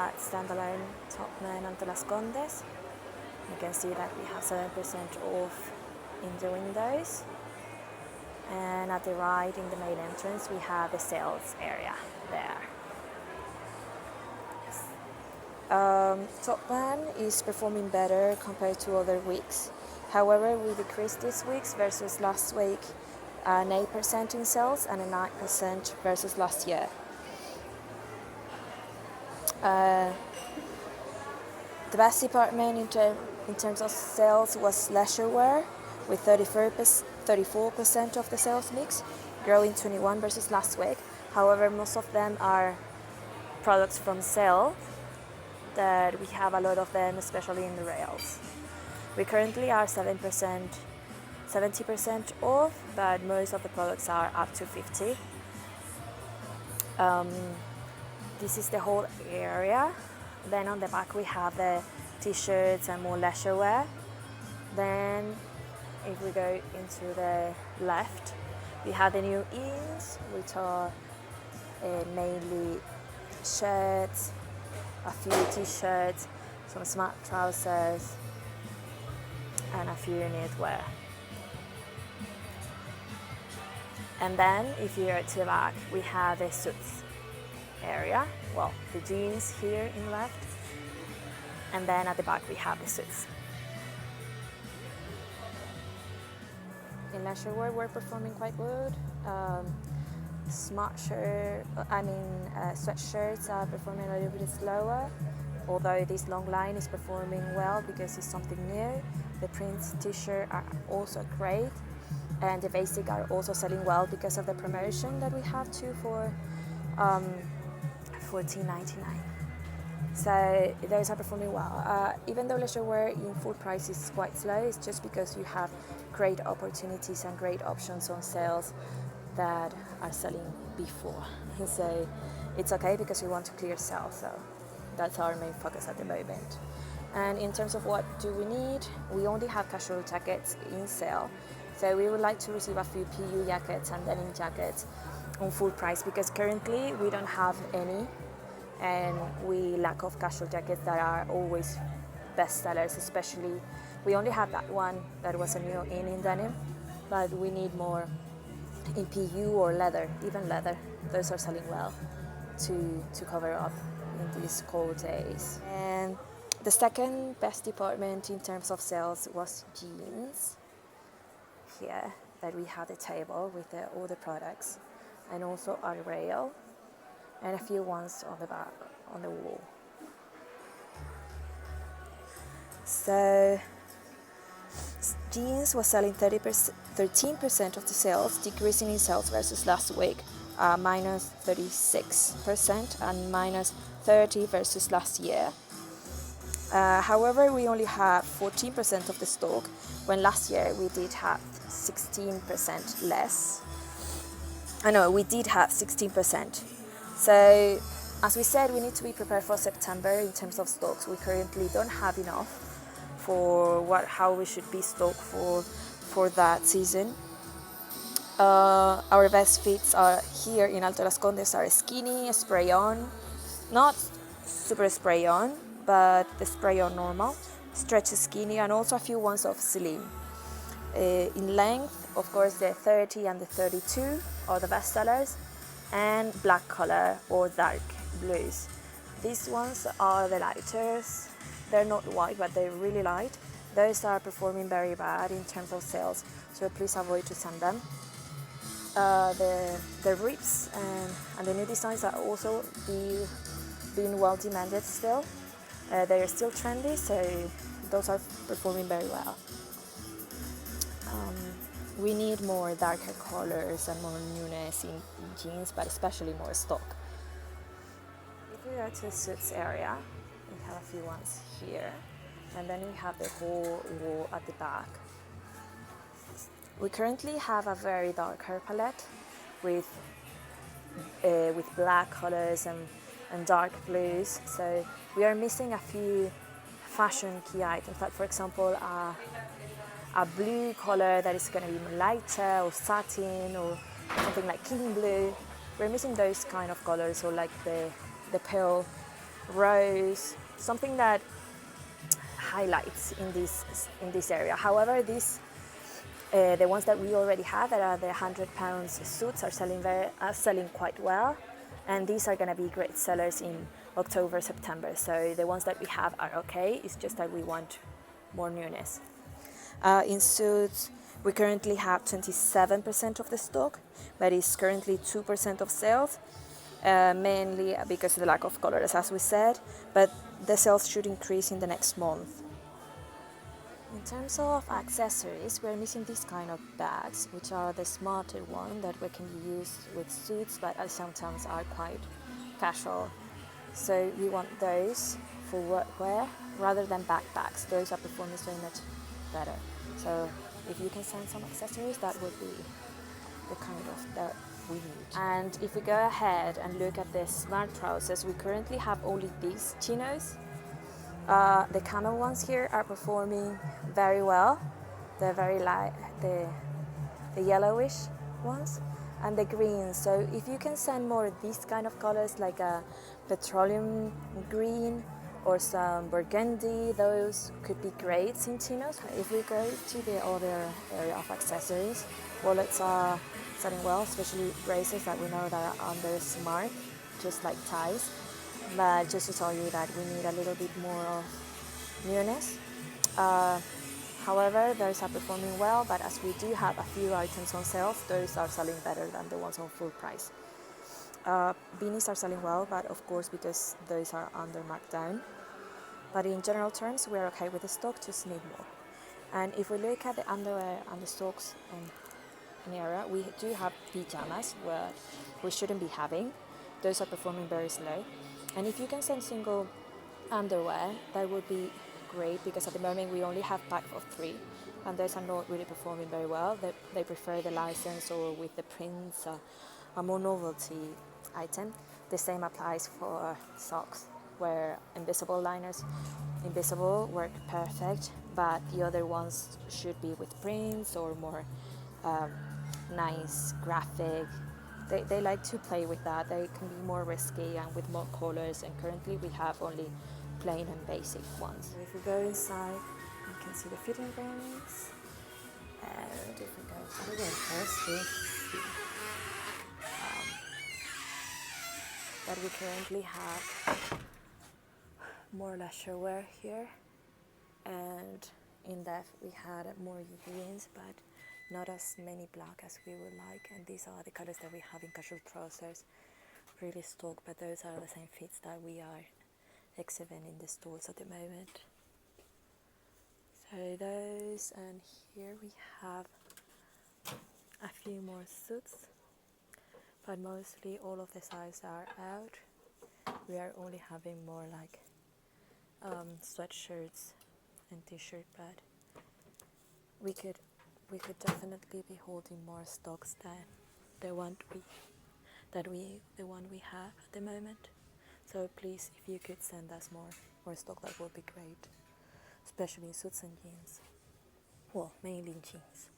at standalone Topman and Las Condes. You can see that we have 7% off in the windows. And at the right in the main entrance we have the sales area there. Topman is performing better compared to other weeks. However, we decreased this week versus last week an 8% in sales and a 9% versus last year. The best department in terms of sales was leisure wear, with 34% of the sales mix, growing 21 versus last week. However, most of them are products from sale, that we have a lot of them, especially in the rails. We currently are 70% off, but most of the products are up to 50. This is the whole area. Then on the back we have the t-shirts and more leisure wear. Then if we go into the left, we have the new ins, which are mainly shirts, a few t-shirts, some smart trousers, and a few knitwear. And then if you go to the back, we have the suits area, well, the jeans here in the left, and then at the back we have the suits. In leisure wear, we're performing quite good. Sweatshirts are performing a little bit slower, although this long line is performing well because it's something new. The print t-shirt are also great, and the basic are also selling well because of the promotion that we have too for $14.99. So those are performing well. Even though leisure wear in full price is quite slow, it's just because you have great opportunities and great options on sales that are selling before. So it's okay because we want to clear sales, so that's our main focus at the moment. And in terms of what do we need, we only have casual jackets in sale. So we would like to receive a few PU jackets and denim jackets on full price because currently we don't have any, and we lack of casual jackets that are always best sellers. Especially, we only have that one that was a new in denim, but we need more in PU or leather, even leather. Those are selling well to cover up in these cold days. And the second best department in terms of sales was jeans. Here that we have the table with all the products, and also a rail and a few ones on the back on the wall. So jeans was selling 13% of the sales, decreasing in sales versus last week, minus 36% and minus 30 versus last year. However, we only have 14% of the stock, when last year we did have 16% less. We did have 16%. So, as we said, we need to be prepared for September in terms of stocks. We currently don't have enough for how we should be stocked for that season. Our best fits are here in Alto Las Condes are skinny, spray on, not super spray on, but the spray on normal, stretch skinny, and also a few ones of slim. In length, of course, the 30 and the 32 are the best sellers, and black color or dark blues. These ones are the lighters. They're not white, but they're really light. Those are performing very bad in terms of sales, so please avoid to send them. The rips and the new designs are also being well demanded still. They are still trendy, so those are performing very well. We need more darker colors and more newness in jeans, but especially more stock. If we go to the suits area, we have a few ones here, and then we have the whole wall at the back. We currently have a very dark hair palette with black colors and dark blues, so we are missing a few fashion key items, like for example a blue color that is going to be lighter, or satin, or something like king blue. We're missing those kind of colors, or like the pale rose, something that highlights in this area. However, the ones that we already have, that are the 100 pounds suits, are selling quite well, and these are going to be great sellers in October, September. So the ones that we have are okay. It's just that we want more newness. In suits, we currently have 27% of the stock, but it's currently 2% of sales, mainly because of the lack of colors, as we said, but the sales should increase in the next month. In terms of accessories, we're missing these kind of bags, which are the smarter one that we can use with suits, but sometimes are quite casual. So we want those for workwear rather than backpacks. Those are performing so much better. So if you can send some accessories, that would be the kind of that we need. And if we go ahead and look at the smart trousers, we currently have only these chinos. The camel ones here are performing very well. They're very light, the yellowish ones, and the greens. So if you can send more of these kind of colors, like a petroleum green or some burgundy, those could be great in chinos. If we go to the other area of accessories, wallets are selling well, especially bracelets that we know that are under smart, just like ties. But just to tell you that we need a little bit more of newness. However, those are performing well, but as we do have a few items on sales, those are selling better than the ones on full price. Beanies are selling well, but of course because those are under markdown. But in general terms, we're okay with the stock, just need more. And if we look at the underwear and the socks in the area, we do have pajamas where we shouldn't be having. Those are performing very slow. And if you can send single underwear, that would be great, because at the moment we only have pack of 3, and those are not really performing very well. They prefer the license or with the prints, a more novelty item. The same applies for socks, where invisible work perfect, but the other ones should be with prints or more nice graphic. They like to play with that. They can be more risky and with more colors, and currently we have only plain and basic ones. If we go inside, you can see the fitting rings, and if we go to the windpress, we see that we currently have more leisure wear here, and in that we had more jeans, but not as many black as we would like, and these are the colors that we have in casual trousers, really stock, but those are the same fits that we are exhibiting in the stores at the moment. So those, and here we have a few more suits, but mostly all of the sizes are out. We are only having more like sweatshirts and t-shirt, but we could definitely be holding more stocks than the one we have at the moment. So please, if you could send us more stock, that would be great, especially in suits and jeans. Well, mainly in jeans.